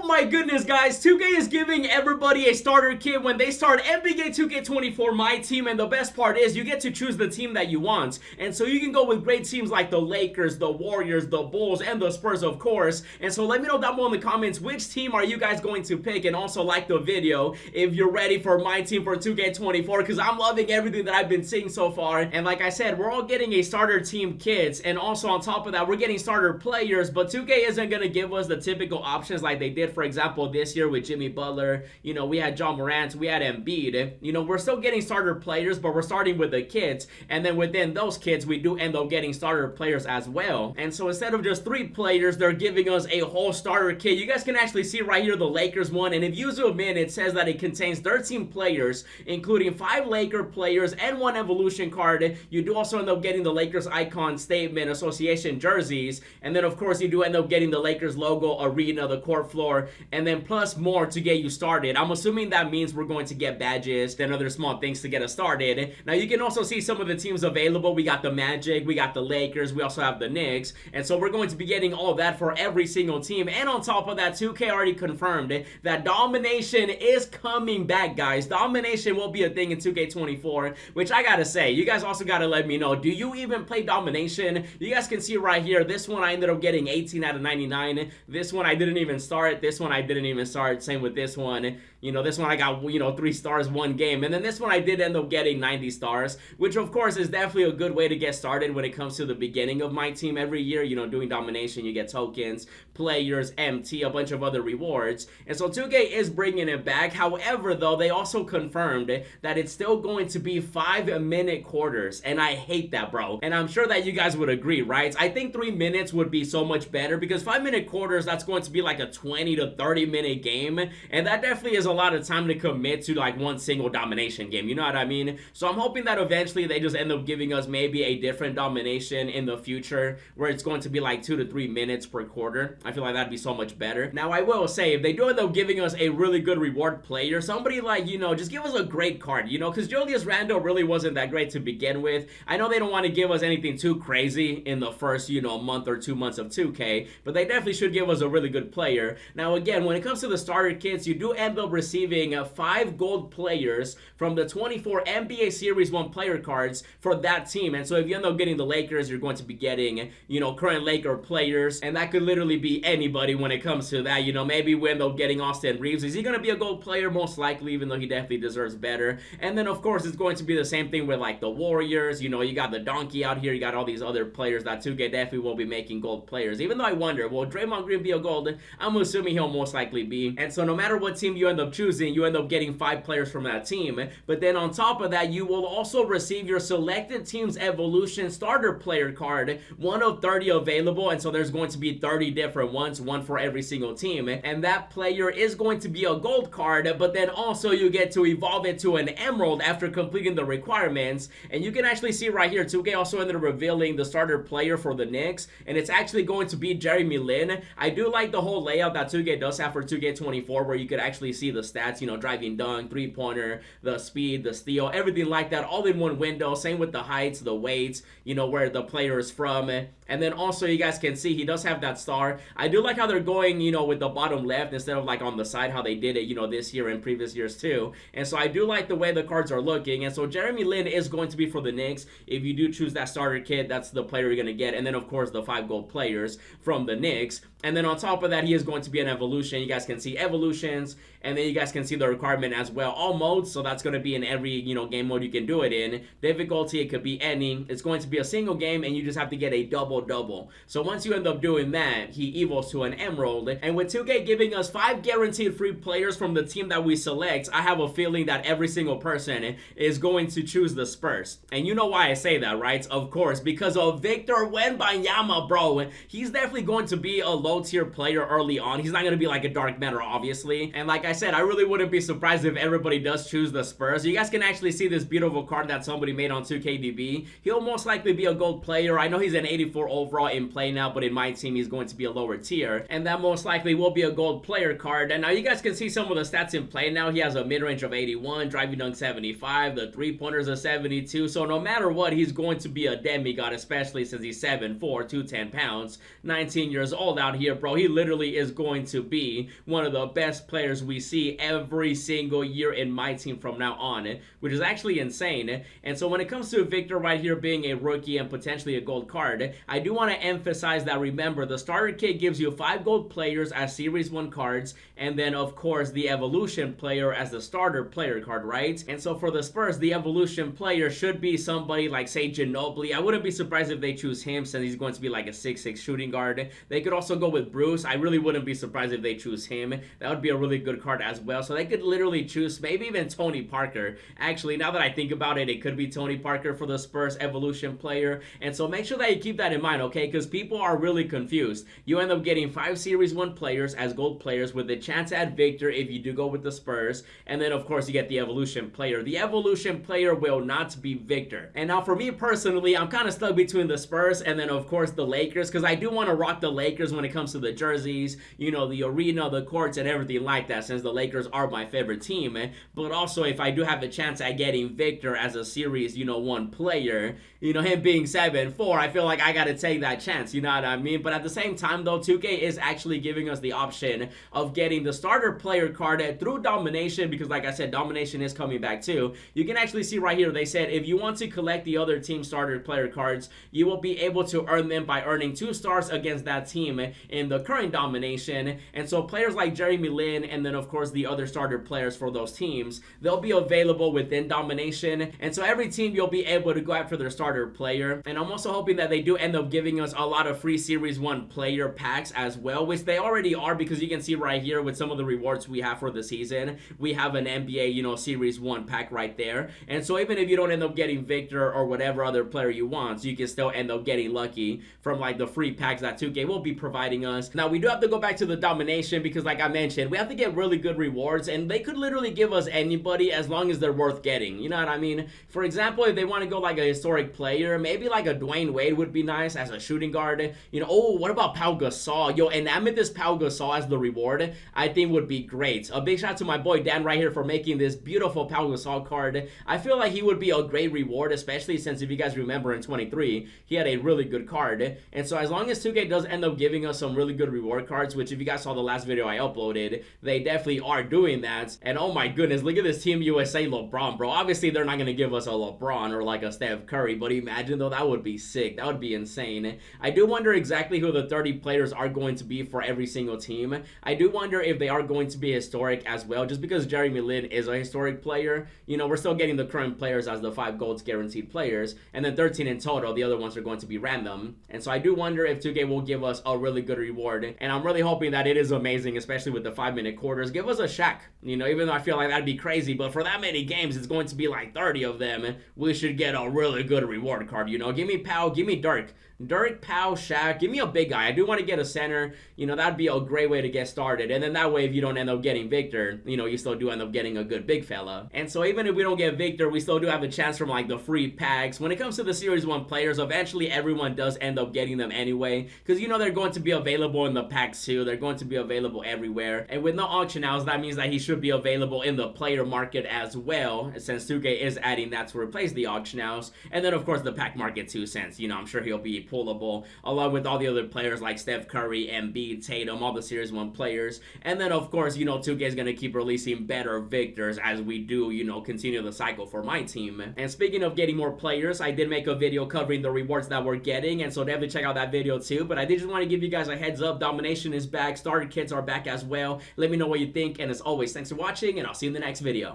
my goodness, guys, 2K is giving everybody a starter kit when they start NBA 2K24 MyTeam, and the best part is you get to choose the team that you want. And so you can go with great teams like the Lakers, the Warriors, the Bulls, and the Spurs, of course. And so let me know down below in the comments which team are you guys going to pick, and also like the video if you're ready for my team for 2K24, because I'm loving everything that I've been seeing so far. And like I said, we're all getting a starter team kit, and also on top of that, we're getting starter players, but 2K isn't going to give us the typical options like they did, for example, this year with Jimmy Butler. You know, we had John Morant, we had Embiid. You know, we're still getting starter players, but we're starting with the kits, and then within those kits, we do end up getting starter players as well. And so instead of just 3 players, they're giving us a whole starter kit. You guys can actually see right here the Lakers one, and if you zoom in, it says that it contains 13 players, including 5 Laker players and 1 evolution card. You do also end up getting the Lakers icon statement association jerseys, and then of course you do end up getting the Lakers logo, arena, the court floor, and then plus more to get you started. I'm assuming that means we're going to get badges and other small things to get us started. Now you can also see some of the teams available. We got the Magic, we got the Lakers, we also have the Knicks, and so we're going to be getting all that for every single team. And on top of that, 2K already confirmed that Domination is coming back, guys. Domination will be a thing in 2K24, which I gotta say, you guys also gotta let me know, do you even play Domination? You guys can see right here, this one I ended up getting 18 out of 99. This one I didn't even start. This one I didn't even start. Same with this one. You know, this one I got, 3 stars 1 game. And then this one I did end up getting 90 stars, which of course is definitely a good way to get started when it comes to the beginning of my team every year. You know, doing Domination, you get tokens, players, MT, a bunch of other rewards. And so 2K is bringing it back. However, though, they also confirmed that it's still going to be 5-minute quarters. And I hate that, bro. And I'm sure that you guys would agree, right? I think 3 minutes would be so much better, because 5-minute quarters, that's going to be like a 20 to 30 minute game. And that definitely is a lot of time to commit to like one single Domination game, you know what I mean? So I'm hoping that eventually they just end up giving us maybe a different Domination in the future where it's going to be like 2 to 3 minutes per quarter. I feel like that'd be so much better. Now I will say, if they do end up giving us a really good reward player, somebody like, just give us a great card, because Julius Randle really wasn't that great to begin with. I know they don't want to give us anything too crazy in the first, month or 2 months of 2K, but they definitely should give us a really good player. Now again, when it comes to the starter kits, you do end up receiving 5 gold players from the 24 NBA Series 1 player cards for that team. And so if you end up getting the Lakers, you're going to be getting, current Laker players, and that could literally be anybody when it comes to that. Maybe we end up getting Austin Reeves. Is he going to be a gold player? Most likely, even though he definitely deserves better. And then of course it's going to be the same thing with like the Warriors. You got the Donkey out here, you got all these other players that 2K definitely will be making gold players. Even though I wonder, will Draymond Green be a gold? I'm assuming he'll most likely be. And so no matter what team you end up choosing, you end up getting 5 players from that team. But then on top of that, you will also receive your selected team's evolution starter player card, 1 of 30 available. And so there's going to be 30 different ones, 1 for every single team. And that player is going to be a gold card, but then also you get to evolve it to an emerald after completing the requirements. And you can actually see right here, 2K also ended up revealing the starter player for the Knicks, and it's actually going to be Jeremy Lin. I do like the whole layout that 2K does have for 2K24, where you could actually see the stats, driving dunk, 3-pointer, the speed, the steal, everything like that, all in one window. Same with the heights, the weights, where the player is from. And then also you guys can see he does have that star. I do like how they're going, with the bottom left instead of like on the side, how they did it, this year and previous years too. And so I do like the way the cards are looking. And so Jeremy Lin is going to be for the Knicks. If you do choose that starter kit, that's the player you're going to get. And then of course the 5 gold players from the Knicks. And then on top of that, he is going to be an evolution. You guys can see evolutions, and then you guys can see the requirement as well. All modes, so that's going to be in every, game mode you can do it in. Difficulty, it could be any. It's going to be a single game, and you just have to get a double-double. So once you end up doing that, he evolves to an emerald. And with 2K giving us 5 guaranteed free players from the team that we select, I have a feeling that every single person is going to choose the Spurs. And you know why I say that, right? Of course, because of Victor Wembanyama, bro. He's definitely going to be a low-tier player early on. He's not going to be like a dark matter, obviously. And like I said, I really wouldn't be surprised if everybody does choose the Spurs. You guys can actually see this beautiful card that somebody made on 2KDB. He'll most likely be a gold player. I know he's an 84 overall in play now, but in my team he's going to be a lower tier, and that most likely will be a gold player card. And now you guys can see some of the stats in play now. He has a mid-range of 81, driving dunk 75, the three-pointers of 72, so no matter what, he's going to be a demigod, especially since he's 7'4", 210 pounds, 19 years old out here, bro. He literally is going to be one of the best players we see every single year in my team from now on, which is actually insane. And so when it comes to Victor right here being a rookie and potentially a gold card, I do want to emphasize that, remember, the starter kit gives you 5 gold players as Series 1 cards, and then of course the evolution player as the starter player card, right? And so for the Spurs, the evolution player should be somebody like, say, Ginobili. I wouldn't be surprised if they choose him, since he's going to be like a 6'6" shooting guard. They could also go with Bruce. I really wouldn't be surprised if they choose him. That would be a really good card as well. So they could literally choose maybe even Tony Parker. Actually, now that I think about it, it could be Tony Parker for the Spurs evolution player. And so make sure that you keep that in mind, okay? Because people are really confused. You end up getting 5 Series 1 players as gold players with the chance at Victor if you do go with the Spurs. And then, of course, you get the evolution player. The evolution player will not be Victor. And now for me personally, I'm kind of stuck between the Spurs and then, of course, the Lakers, because I do want to rock the Lakers when it comes to the jerseys, you know, the arena, the courts, and everything like that, since the Lakers are my favorite team. But also, if I do have a chance at getting Victor as a Series, you know, 1 player, you know, him being 7'4", I feel like I gotta take that chance, you know what I mean? But at the same time, though, 2K is actually giving us the option of getting the starter player card through Domination, because like I said, Domination is coming back too. You can actually see right here, they said if you want to collect the other team starter player cards, you will be able to earn them by earning 2 stars against that team in the current Domination. And so players like Jeremy Lin, and then of course the other starter players for those teams, they'll be available within Domination. And so every team, you'll be able to go after their starter player. And I'm also hoping that they do end up giving us a lot of free Series 1 player packs as well, which they already are, because you can see right here with some of the rewards we have for the season, we have an NBA, you know, Series 1 pack right there. And so even if you don't end up getting Victor or whatever other player you want, you can still end up getting lucky from like the free packs that 2K will be providing us. Now we do have to go back to the Domination, because like I mentioned, we have to get really good rewards, and they could literally give us anybody as long as they're worth getting, you know what I mean? For example, if they want to go like a historic player, maybe like a Dwayne Wade would be nice as a shooting guard, you know. Oh, what about Pau Gasol? Yo, an Amethyst Pau Gasol as the reward, I think would be great. A big shout out to my boy Dan right here for making this beautiful Pau Gasol card. I feel like he would be a great reward, especially since if you guys remember in 23, he had a really good card. And so as long as 2K does end up giving us some really good reward cards, which if you guys saw the last video I uploaded, they definitely are doing that. And oh my goodness, look at this Team USA LeBron, bro. Obviously they're not going to give us a LeBron or like a Steph Curry, but imagine though, that would be sick. That would be insane. I do wonder exactly who the 30 players are going to be for every single team. I do wonder if they are going to be historic as well, just because Jeremy Lin is a historic player. You know, we're still getting the current players as the 5 golds guaranteed players, and then 13 in total. The other ones are going to be random. And so I do wonder if 2K will give us a really good reward, and I'm really hoping that it is amazing, especially with the 5-minute quarters. Give us a Shaq, you know, even though I feel like that'd be crazy, but for that many games, it's going to be like 30 of them. We should get a really good reward card, you know. Give me Pau, give me Dirk, Pau, Shaq, give me a big guy. I do want to get a center, you know, that'd be a great way to get started. And then that way, if you don't end up getting Victor, you know, you still do end up getting a good big fella. And so even if we don't get Victor, we still do have a chance from like the free packs. When it comes to the Series 1 players, eventually everyone does end up getting them anyway, because you know they're going to be available in the packs too. They're going to be available everywhere. And with no auction house, that means that he should be available in the player market as well, since 2K is adding that to replace the auction house. And then of course the pack market too, since, you know, I'm sure he'll be pullable along with all the other players like Steph Curry, Embiid, Tatum, all the Series 1 players. And then of course, you know, 2K is going to keep releasing better Victors as we do, you know, continue the cycle for my team. And speaking of getting more players, I did make a video covering the rewards that we're getting, and so definitely check out that video too. But I did just want to give you guys a heads up, Domination is back, starter kits are back as well. Let me know what you think, and as always, thanks for watching, and I'll see you in the next video.